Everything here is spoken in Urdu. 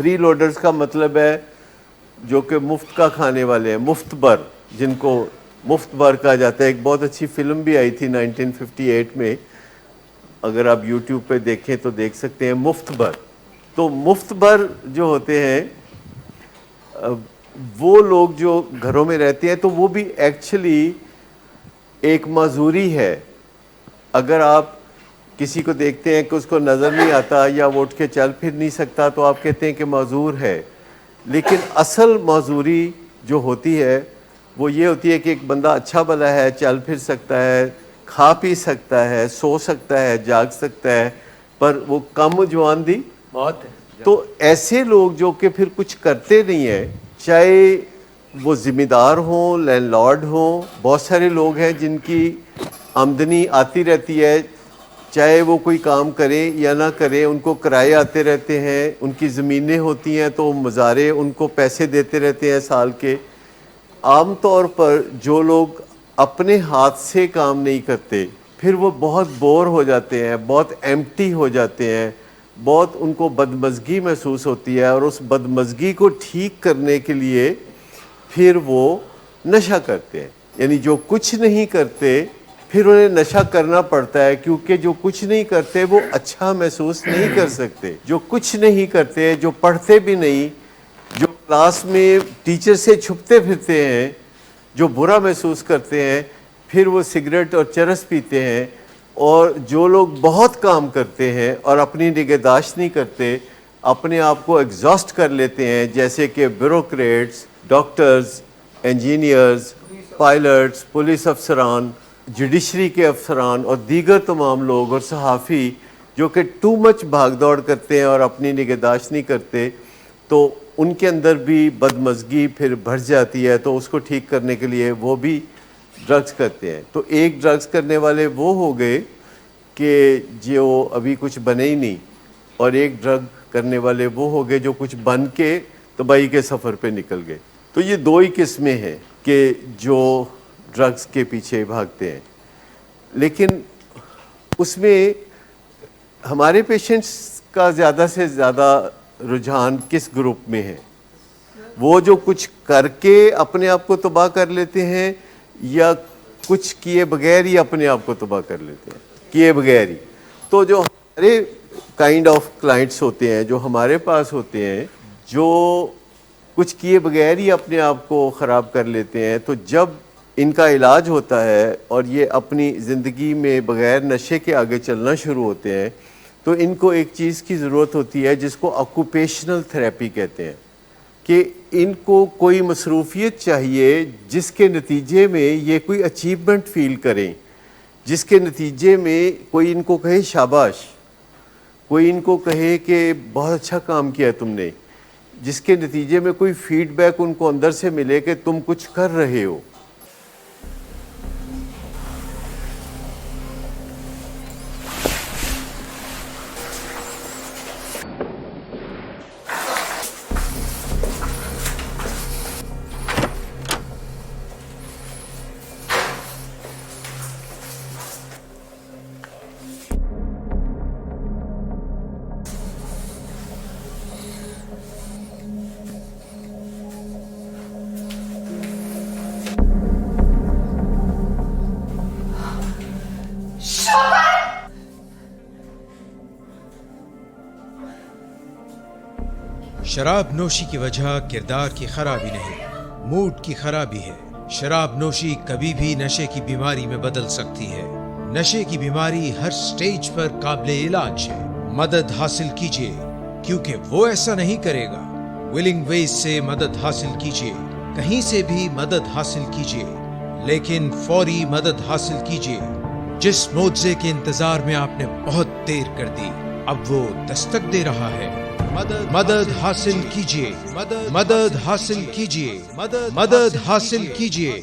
فری لوڈرز کا مطلب ہے جو کہ مفت کا کھانے والے ہیں، مفت بر، جن کو مفت بر کہا جاتا ہے. ایک بہت اچھی فلم بھی آئی تھی 1958 میں، اگر آپ یوٹیوب پہ دیکھیں تو دیکھ سکتے ہیں، مفت بر. تو مفت بر جو ہوتے ہیں وہ لوگ جو گھروں میں رہتے ہیں تو وہ بھی ایکچولی ایک معذوری ہے. اگر آپ کسی کو دیکھتے ہیں کہ اس کو نظر نہیں آتا یا وہ اٹھ کے چل پھر نہیں سکتا تو آپ کہتے ہیں کہ معذور ہے، لیکن اصل معذوری جو ہوتی ہے وہ یہ ہوتی ہے کہ ایک بندہ اچھا بھلا ہے، چل پھر سکتا ہے، کھا پی سکتا ہے، سو سکتا ہے، جاگ سکتا ہے، پر وہ کم جواندی بہت ہے. تو ایسے لوگ جو کہ پھر کچھ کرتے نہیں ہیں، چاہے وہ ذمہ دار ہوں، لینڈ لارڈ ہوں. بہت سارے لوگ ہیں جن کی آمدنی آتی رہتی ہے، چاہے وہ کوئی کام کریں یا نہ کریں، ان کو کرائے آتے رہتے ہیں، ان کی زمینیں ہوتی ہیں تو مزارے ان کو پیسے دیتے رہتے ہیں سال کے. عام طور پر جو لوگ اپنے ہاتھ سے کام نہیں کرتے پھر وہ بہت بور ہو جاتے ہیں، بہت ایمٹی ہو جاتے ہیں، بہت ان کو بدمزگی محسوس ہوتی ہے، اور اس بدمزگی کو ٹھیک کرنے کے لیے پھر وہ نشہ کرتے ہیں. یعنی جو کچھ نہیں کرتے پھر انہیں نشہ کرنا پڑتا ہے، کیونکہ جو کچھ نہیں کرتے وہ اچھا محسوس نہیں کر سکتے. جو کچھ نہیں کرتے، جو پڑھتے بھی نہیں، جو کلاس میں ٹیچر سے چھپتے پھرتے ہیں، جو برا محسوس کرتے ہیں، پھر وہ سگریٹ اور چرس پیتے ہیں. اور جو لوگ بہت کام کرتے ہیں اور اپنی نگہداشت نہیں کرتے، اپنے آپ کو ایگزاسٹ کر لیتے ہیں، جیسے کہ bureaucrats, doctors, engineers, pilots, police افسران، جوڈیشری کے افسران اور دیگر تمام لوگ، اور صحافی جو کہ ٹو مچ بھاگ دوڑ کرتے ہیں اور اپنی نگہداشت نہیں کرتے، تو ان کے اندر بھی بدمزگی پھر بڑھ جاتی ہے. تو اس کو ٹھیک کرنے کے لیے وہ بھی ڈرگز کرتے ہیں. تو ایک ڈرگز کرنے والے وہ ہو گئے کہ جو ابھی کچھ بنے ہی نہیں، اور ایک ڈرگ کرنے والے وہ ہو گئے جو کچھ بن کے تباہی کے سفر پہ نکل گئے. تو یہ دو ہی قسمیں ہیں کہ جو ڈرگز کے پیچھے بھاگتے ہیں. لیکن اس میں ہمارے پیشنٹس کا زیادہ سے زیادہ رجحان کس گروپ میں ہے؟ وہ جو کچھ کر کے اپنے آپ کو تباہ کر لیتے ہیں، یا کچھ کیے بغیر ہی اپنے آپ کو تباہ کر لیتے ہیں؟ کیے بغیر ہی. تو جو ہمارے کائنڈ آف کلائنٹس ہوتے ہیں، جو ہمارے پاس ہوتے ہیں، جو کچھ کیے بغیر ہی اپنے آپ کو خراب کر لیتے ہیں، تو جب ان کا علاج ہوتا ہے اور یہ اپنی زندگی میں بغیر نشے کے آگے چلنا شروع ہوتے ہیں، تو ان کو ایک چیز کی ضرورت ہوتی ہے جس کو آکوپیشنل تھراپی کہتے ہیں، کہ ان کو کوئی مصروفیت چاہیے جس کے نتیجے میں یہ کوئی اچیومنٹ فیل کریں، جس کے نتیجے میں کوئی ان کو کہے شاباش، کوئی ان کو کہے کہ بہت اچھا کام کیا تم نے، جس کے نتیجے میں کوئی فیڈ بیک ان کو اندر سے ملے کہ تم کچھ کر رہے ہو. شراب نوشی کی وجہ کردار کی خرابی نہیں، موڈ کی خرابی ہے. شراب نوشی کبھی بھی نشے کی بیماری میں بدل سکتی ہے. نشے کی بیماری ہر سٹیج پر قابل علاج ہے. مدد حاصل کیجیے، کیونکہ وہ ایسا نہیں کرے گا. ولنگ ویز سے مدد حاصل کیجیے، کہیں سے بھی مدد حاصل کیجیے، لیکن فوری مدد حاصل کیجیے. جس معجزے کے انتظار میں آپ نے بہت دیر کر دی، اب وہ دستک دے رہا ہے. مدد حاصل کیجیے، مدد حاصل کیجیے، مدد حاصل کیجیے.